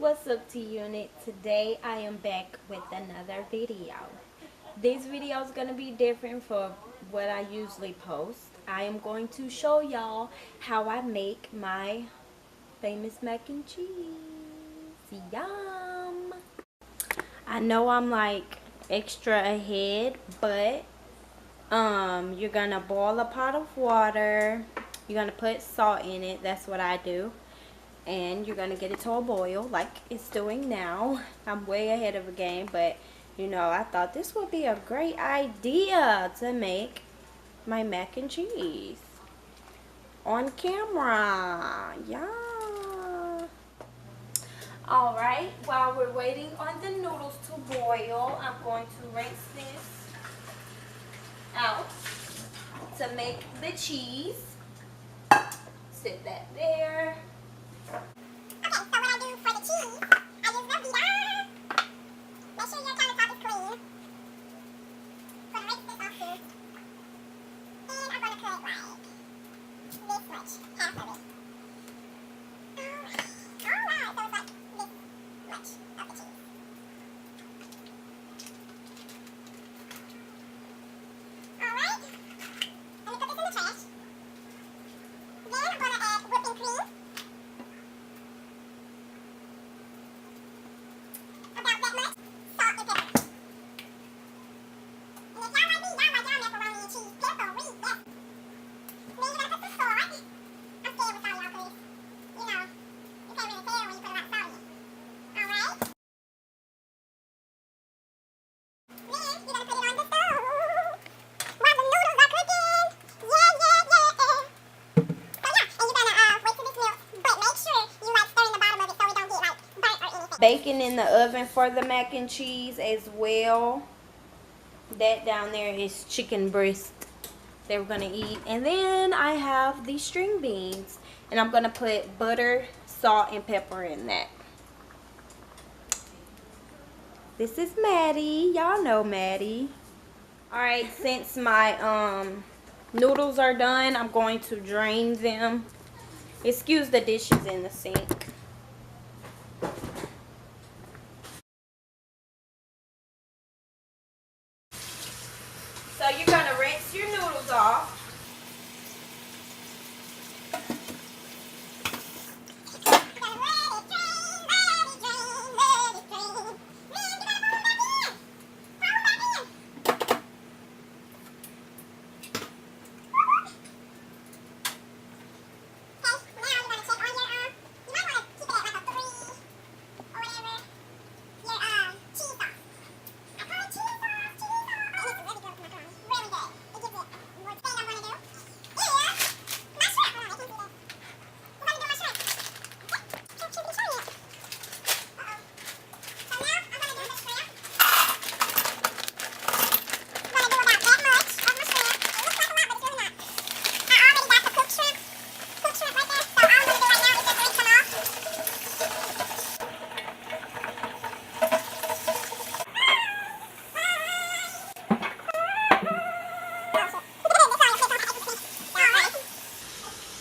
What's up, T Unit? Today I am back with another video. This video is going to be different from what I usually post. I am going to show y'all how I make my famous mac and cheese. Yum! I know I'm like extra ahead, but you're going to boil a pot of water. You're going to put salt in it. That's what I do. And you're gonna get it to a boil like it's doing now. I'm way ahead of the game, but you know, I thought this would be a great idea to make my mac and cheese on camera. Yeah. Alright, while we're waiting on the noodles to boil, I'm going to rinse this out to make the cheese. Sit that there. Okay, so what I do for the cheese, I use Velveeta. Make sure your countertop is clean. So I'm gonna rinse this off too. And I'm gonna put like this much, half of it. Alright, so it's like this much of the cheese. Alright, let me put this in the trash. Then I'm gonna add whipping cream. Bacon in the oven for the mac and cheese as well. That down there is chicken breast that we're gonna eat. And then I have the string beans, and I'm gonna put butter, salt, and pepper in that. This is Maddie. Y'all know Maddie. Alright, since my noodles are done, I'm going to drain them. Excuse the dishes in the sink. So you're going to rinse your noodles off.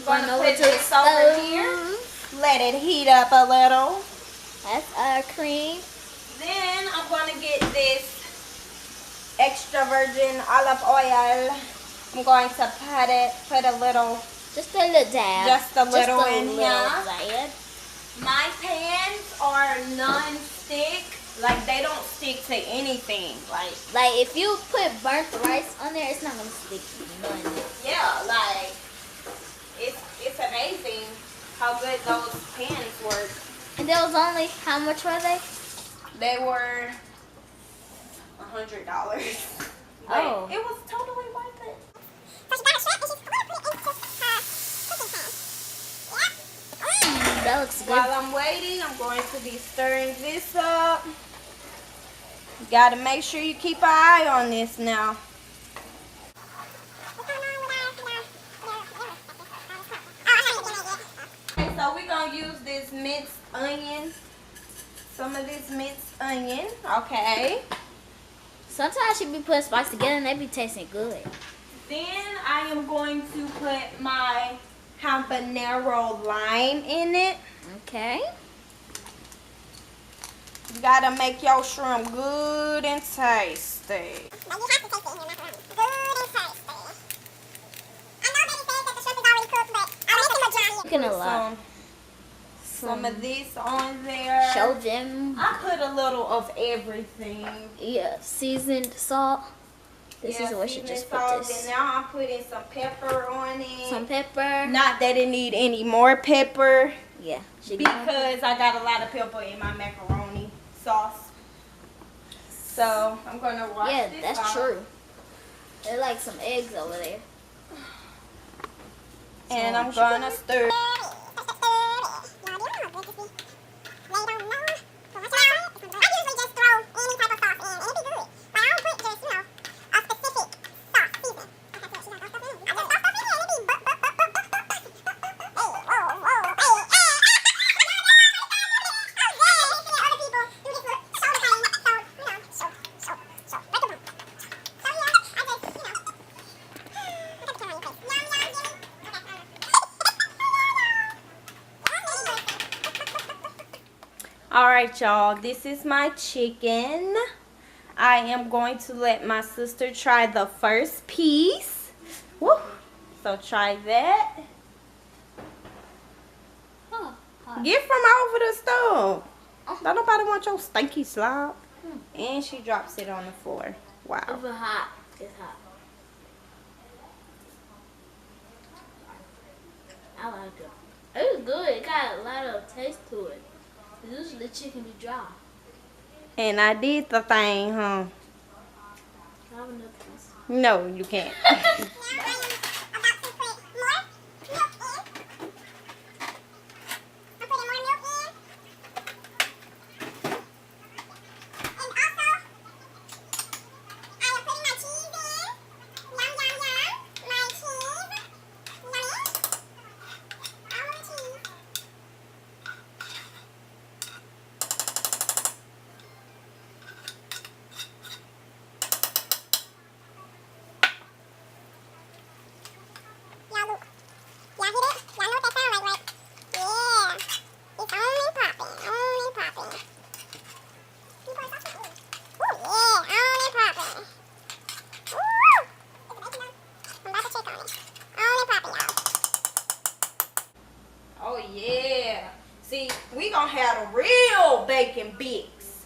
Gonna put this over here. Let it heat up a little. That's our cream. Then I'm gonna get this extra virgin olive oil. I'm going to put a little, Just a little dab. just a little just a in little here. dab. My pans are non-stick. Like, they don't stick to anything. Like if you put burnt rice on there, it's not gonna stick to none. Yeah, like, it's amazing how good those pans work. And there was only, how much were they? They were $100. But Oh. it was totally worth it. So she got a shrimp and she's gonna put it into her cooking pan. Yep. That looks good. While I'm waiting, I'm going to be stirring this up. You gotta make sure you keep an eye on this now. Okay, so we're gonna use this minced onion. Some of this minced onion, okay. Sometimes you be putting spice together and they be tasting good. Then I am going to put my habanero lime in it. Okay. You gotta make your shrimp good and tasty. Now you have to taste it in here, macaroni. Good and tasty. I know that it says that the shrimp is already cooked, but I'll make the majority. Put Cooking a lot. some of this on there. Show them. I put a little of everything. Yeah, seasoned salt. This is what you seasoned just put salt, this. And now I'm putting some pepper on it. Some pepper. Not that it need any more pepper, Yeah. because I got a lot of pepper in my macaroni sauce. So I'm gonna wash Yeah, this that's off. true. There's like some eggs over there. And I'm gonna stir. Alright y'all, this is my chicken. I am going to let my sister try the first piece. Woo. So try that. Oh, hot. Get from over the stove. Don't nobody want your stinky slop. And she drops it on the floor. Wow. Over hot. It's hot. I like it. It's good. It got a lot of taste to it. Usually chicken be dry. And I did the thing, huh? I have another piece. No, you can't. Oh yeah. See, we gonna have the real bacon bits.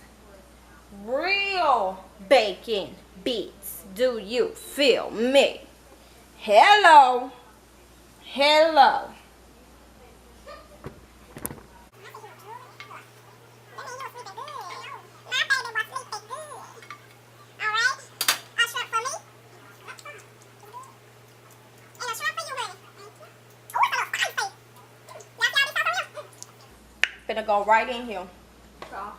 Real bacon bits. Do you feel me? Hello. Hello. Gonna go right in here. Raw.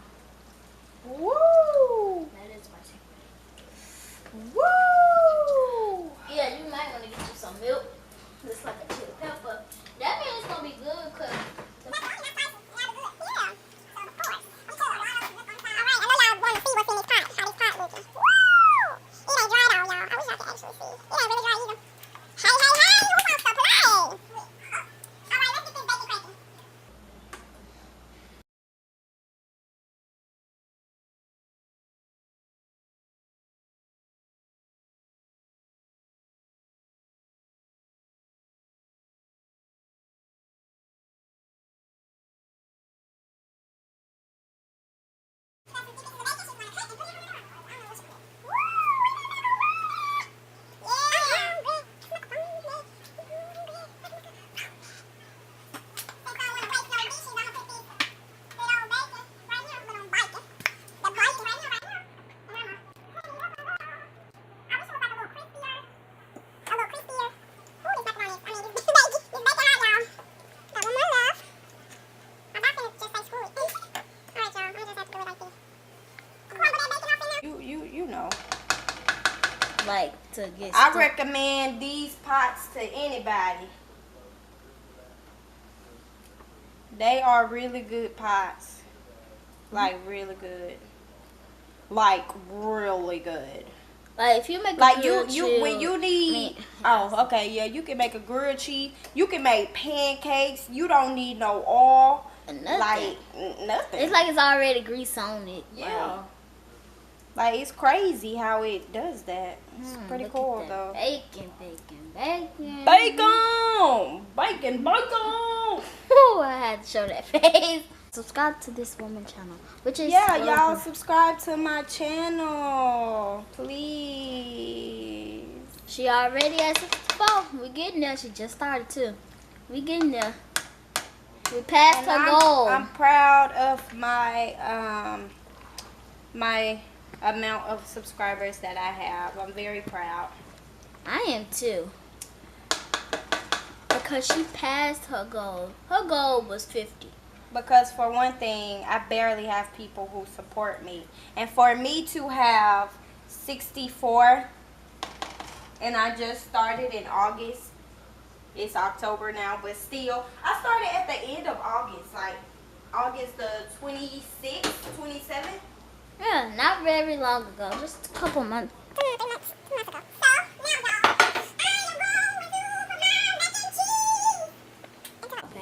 Woo! That is my chicken. Woo! Yeah, you might want to get you some milk. Just like a chili pepper. That means it's going to be good because you know. like to get I stuck. recommend these pots to anybody. They are really good pots. Like really good. Like really good. Like if you make a Like grilled you when cheese- you need oh, okay, yeah, you can make a grilled cheese. You can make pancakes. You don't need no oil. Nothing. Like nothing. It's like it's already grease on it. Yeah. Like it's crazy how it does that. It's pretty Look cool at though. that. Bacon. Bacon! Bacon! Ooh, I had to show that face. Subscribe to this woman channel, which is Y'all subscribe to my channel, please. She already at 64. We getting there. She just started too. We getting there. We passed her goal. I'm proud of my my amount of subscribers that I have. I'm very proud. I am too. Because she passed her goal. Her goal was 50. Because for one thing, I barely have people who support me. And for me to have 64, and I just started in August. It's October now, but still, I started at the end of August, like August the 26th, 27th. Yeah, not very long ago. Just a couple months. 3 months ago. So, now y'all,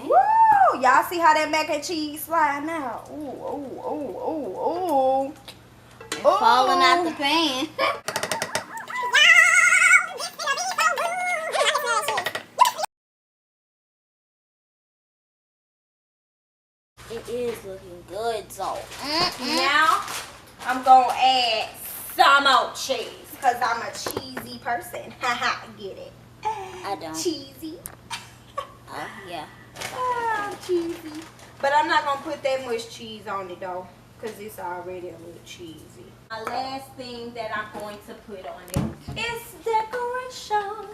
Woo! Y'all see how that mac and cheese sliding out? Ooh, ooh, ooh, ooh, ooh. Falling out the pan. It is looking good, so. Now, I'm going to add some more cheese because I'm a cheesy person. Haha, get it? I don't. Cheesy. Oh, yeah. I'm cheesy. But I'm not going to put that much cheese on it, though, because it's already a little cheesy. My last thing that I'm going to put on it is decoration.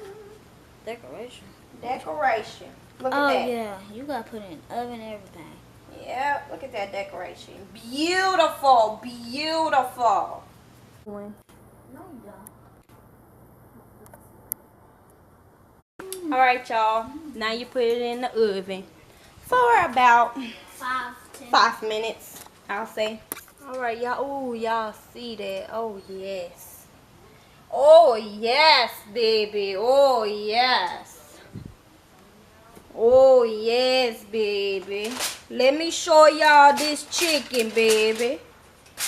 Decoration. Decoration. Look Oh, at that. yeah. You got to put it in the oven and everything. Yep, look at that decoration. Beautiful, beautiful. No, you don't. All right, y'all. Now you put it in the oven for about 5 minutes, I'll say. All right, y'all. Oh, y'all see that? Oh, yes. Oh, yes, baby. Oh, yes. Oh, yes, baby. Let me show y'all this chicken, baby.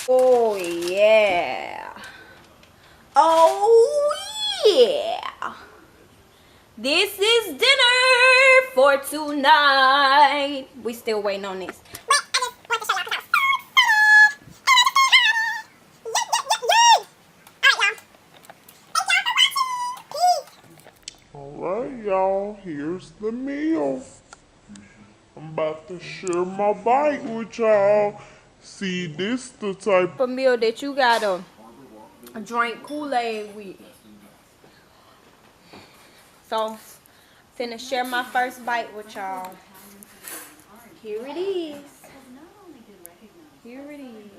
Oh, yeah. Oh, yeah. This is dinner for tonight. We still waiting on this. Alright, y'all, here's the meal. I'm about to share my bite with y'all. See, this the type A meal that you gotta drink Kool-Aid with. So, finna share my first bite with y'all. Here it is. Here it is.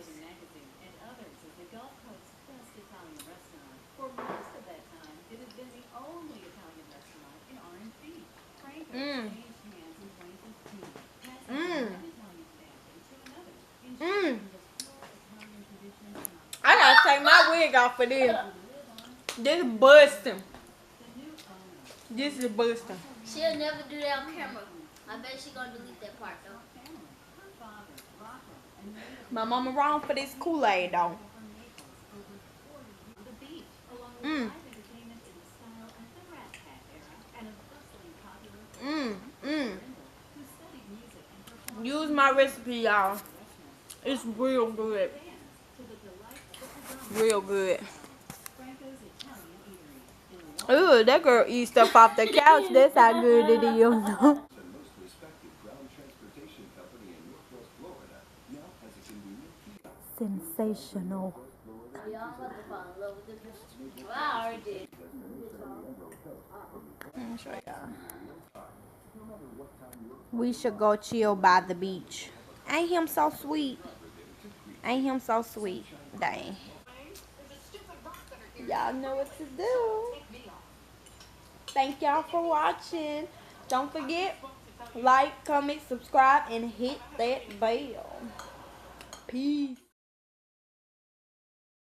Mmm. Mmm. Mmm. I gotta take my wig off for this. This is busting. This is busting. She'll never do that on camera. I bet she gonna delete that part though. My mama wrong for this Kool-Aid though. Mmm. Mmm. Mmm. Use my recipe, y'all. It's real good. Real good. Ooh, that girl eats stuff off the couch. That's how good it is. Sensational. Y'all about to fall in love with this. Well, I already did. Let me show y'all. We should go chill by the beach. Ain't him so sweet? Ain't him so sweet? Dang. Y'all know what to do. Thank y'all for watching. Don't forget, like, comment, subscribe, and hit that bell. Peace.